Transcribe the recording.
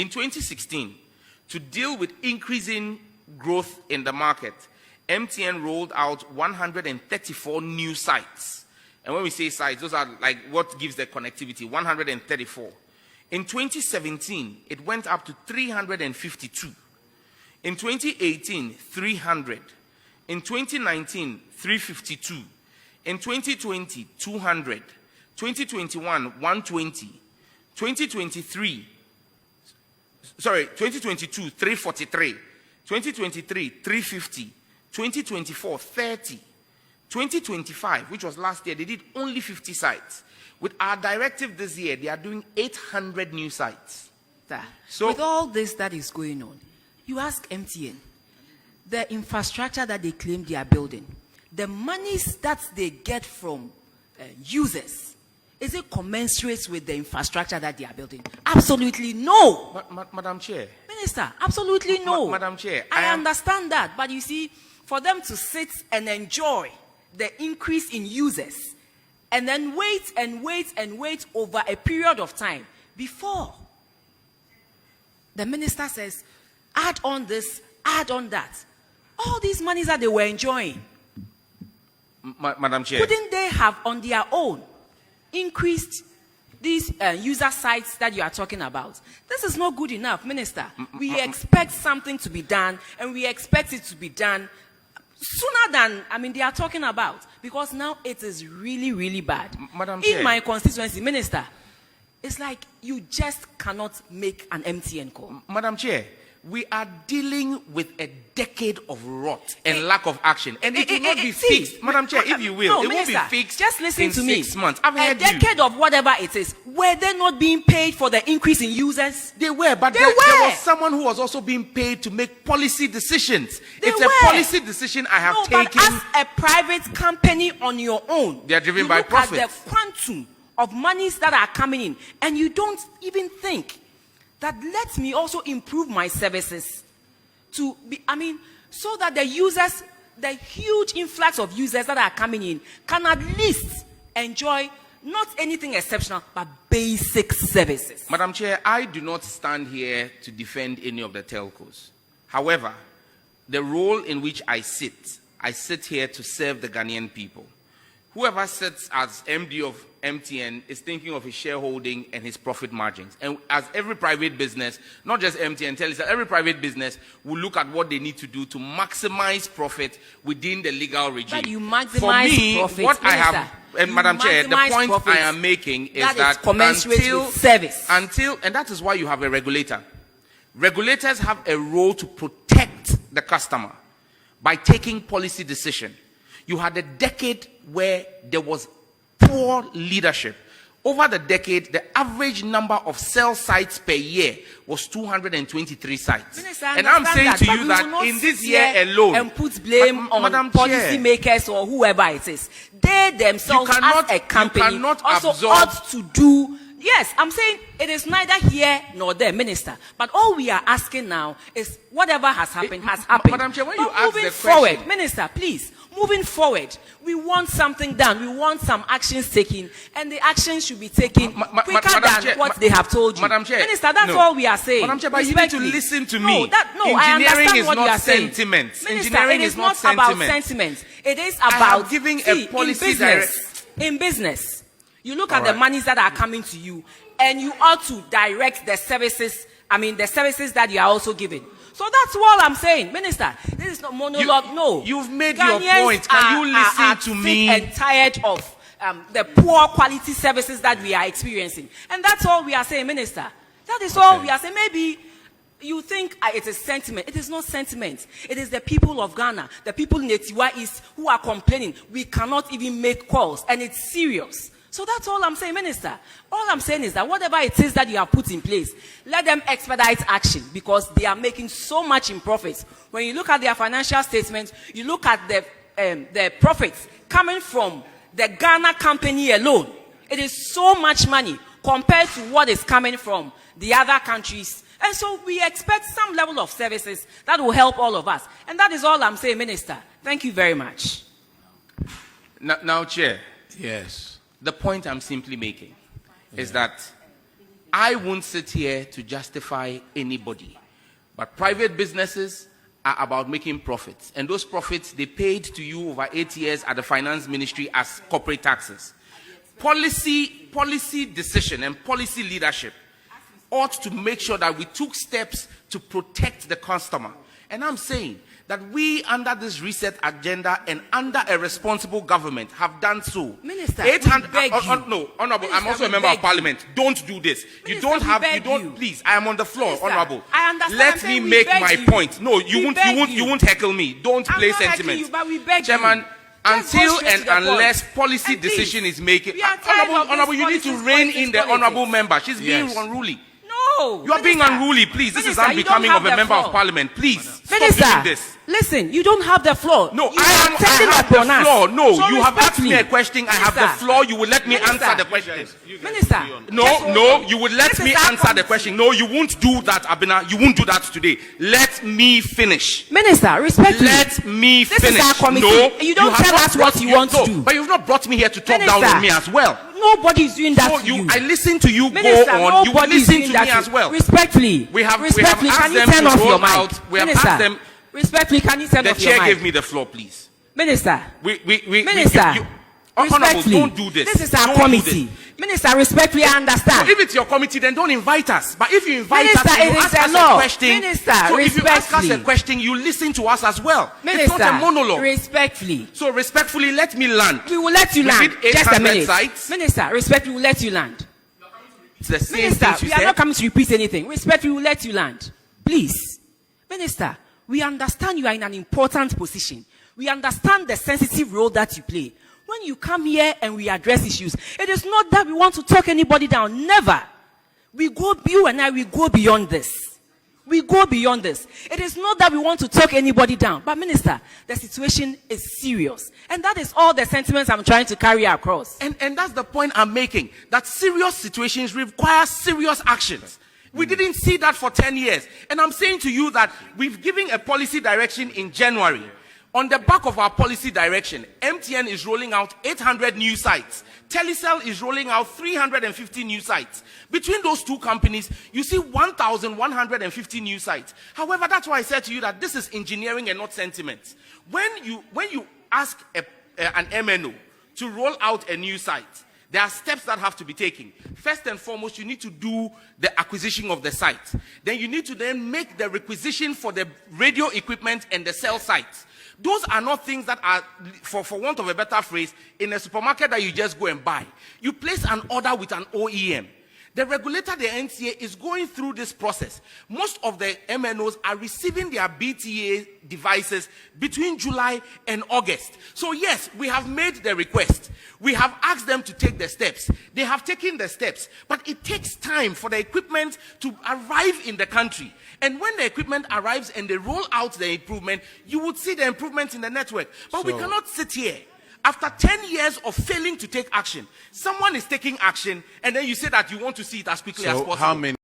In 2016, to deal with increasing growth in the market, MTN rolled out 134 new sites. And when we say sites, those are like what gives the connectivity, 134. In 2017, it went up to 352. In 2018, 300. In 2019, 352. In 2020, 200. 2021, 120. 2022, 343. 2023, 350. 2024, 30. 2025, which was last year, they did only 50 sites. With our directive this year, they are doing 800 new sites. So, with all this that is going on, you ask MTN, the infrastructure that they claim they are building, the monies that they get from users, is it commensurate with the infrastructure that they are building? Absolutely no. Madam Chair. Minister, absolutely no. Madam Chair. I understand that, but you see, for them to sit and enjoy the increase in users, and then wait and wait and wait over a period of time before the minister says, add on this, add on that. All these monies that they were enjoying, Madam Chair, couldn't they have on their own increased these user sites that you are talking about? This is not good enough, Minister. We expect something to be done, and we expect it to be done sooner than, they are talking about. Because now it is really, really bad. Madam In Chair, my constituency, Minister, it's like you just cannot make an MTN call. Madam Chair, we are dealing with a decade of rot and lack of action. And it will not be fixed. Madam Chair, if you will, no, it Minister, won't be fixed just listen in to me. 6 months. I've a heard decade of whatever it is, were they not being paid for the increase in users? They were, but there was someone who was also being paid to make policy decisions. It's a policy decision I have taken. But as a private company on your own, they are driven by profit. At the quantum of monies that are coming in, and you don't even think that let me also improve my services to be, so that the users, the huge influx of users that are coming in, can at least enjoy not anything exceptional, but basic services. Madam Chair, I do not stand here to defend any of the telcos. However, the role in which I sit here to serve the Ghanaian people. Whoever sits as MD of MTN is thinking of his shareholding and his profit margins. And as every private business, not just MTN, Telcos, every private business will look at what they need to do to maximize profit within the legal regime. But you maximize profit, what I Minister, have, and Madam Chair, the point I am making is that until, and that is why you have a regulator. Regulators have a role to protect the customer by taking policy decision. You had a decade where there was poor leadership. Over the decade, the average number of cell sites per year was 223 sites. Minister, and I'm saying to you that in this year alone, and put blame on policymakers or whoever it is. They themselves, as a company, also ought to do. Yes, I'm saying it is neither here nor there, Minister. But all we are asking now is whatever has happened has happened. Madam Chair, when but you ask moving the forward, question, Minister, please, moving forward, we want something done. We want some actions taken, and the actions should be taken quicker than what they have told you. Madam Chair, Minister, that's all we are saying. Madam Chair, but you need to listen to me. I understand what you are saying. Engineering is not sentiment. Minister, it is not about sentiment. It is about giving a policy in business. You look at the monies that are coming to you, and you ought to direct the services, the services that you are also giving. So that's all I'm saying. Minister, this is not monologue, no. You've made Ghanaians your point. Can you listen to me? And tired of the poor quality services that we are experiencing. And that's all we are saying, Minister. That is all we are saying. Maybe you think it is sentiment. It is not sentiment. It is the people of Ghana, the people in the Tiwa East who are complaining. We cannot even make calls, and it's serious. So that's all I'm saying, Minister. All I'm saying is that whatever it is that you have put in place, let them expedite action, because they are making so much in profits. When you look at their financial statements, you look at the profits coming from the Ghana company alone. It is so much money compared to what is coming from the other countries. And so we expect some level of services that will help all of us. And that is all I'm saying, Minister. Thank you very much. Now, Chair. Yes. The point I'm simply making is that I won't sit here to justify anybody. But private businesses are about making profits. And those profits, they paid to you over 8 years at the finance ministry as corporate taxes. Policy decision and policy leadership ought to make sure that we took steps to protect the customer. And I'm saying that we, under this reset agenda and under a responsible government, have done so. Minister, 800. no, Honorable, Minister, I'm also a member of Parliament. Don't do this. Minister, Please. I am on the floor, Minister, Honorable. I understand. Let me make my point. No, you won't heckle me. Don't I'm play not heckling sentiment. you, but we beg Chairman, you. until Just go straight and to the unless point. policy And please, decision is making, we are tired of Honorable, this you need to politics, rein in the politics. honorable member. She's being Yes. unruly. No. You are being Minister, unruly, please. This Minister, is you unbecoming don't of a have the member of floor. Parliament. Please, stop Minister, doing this. listen, you don't have the floor. No, You I are attending have the upon us. floor. No, So you have asked me a respectfully, question. I have the Minister, floor. You will let me Minister, answer the question. Minister, No, just hold no, on. you will let This me is our answer the committee. question. No, you won't do that, Abena. You won't do that today. Let me finish. Minister, respectfully. Let me This finish. is our committee. No, You don't have tell not us what brought- you want to do. But you've not brought me here to talk down Minister, on me as well. Nobody is doing that So to you. I listen to you Minister, go on. You will nobody is listen doing to that me as well. Respectfully. We have Respectfully, asked can you them turn to off roll your mic? out. We have Minister, asked them. respectfully, can you turn The off your chair mic? gave me the floor, please. Minister, Minister, Honorable, respectfully, don't do this. This is our Don't do committee. this. Minister, respectfully, I understand. So if it's your committee, then don't invite us. But if you invite Minister, us, and it you is ask a us law. a question. Minister, so if you ask us a respectfully. question, you listen to us as well. Minister, it's not a monologue. respectfully. So respectfully, let me land. We will let you We land. did Just a 800 minute. sites. Minister, respectfully, we will let you land. It's the same Minister, things you we are said. not coming to repeat anything. Respectfully, we will let you land. Please. Minister, we understand you are in an important position. We understand the sensitive role that you play. When you come here and we address issues, it is not that we want to talk anybody down. Never. You and I, we go beyond this. We go beyond this. It is not that we want to talk anybody down. But Minister, the situation is serious. And that is all the sentiments I'm trying to carry across. And that's the point I'm making. That serious situations require serious actions. We didn't see that for 10 years. And I'm saying to you that we've given a policy direction in January. On the back of our policy direction, MTN is rolling out 800 new sites. Telecel is rolling out 350 new sites. Between those two companies, you see 1,150 new sites. However, that's why I said to you that this is engineering and not sentiment. When you ask an MNO to roll out a new site, there are steps that have to be taken. First and foremost, you need to do the acquisition of the site. Then you need to then make the requisition for the radio equipment and the cell sites. Those are not things that are, for want of a better phrase, in a supermarket that you just go and buy. You place an order with an OEM. The regulator, the NCA, is going through this process. Most of the MNOs are receiving their BTA devices between July and August. So yes, we have made the request. We have asked them to take the steps. They have taken the steps. But it takes time for the equipment to arrive in the country. And when the equipment arrives and they roll out the improvement, you would see the improvement in the network. But we cannot sit here. After 10 years of failing to take action, someone is taking action, and then you say that you want to see it as quickly as possible. How many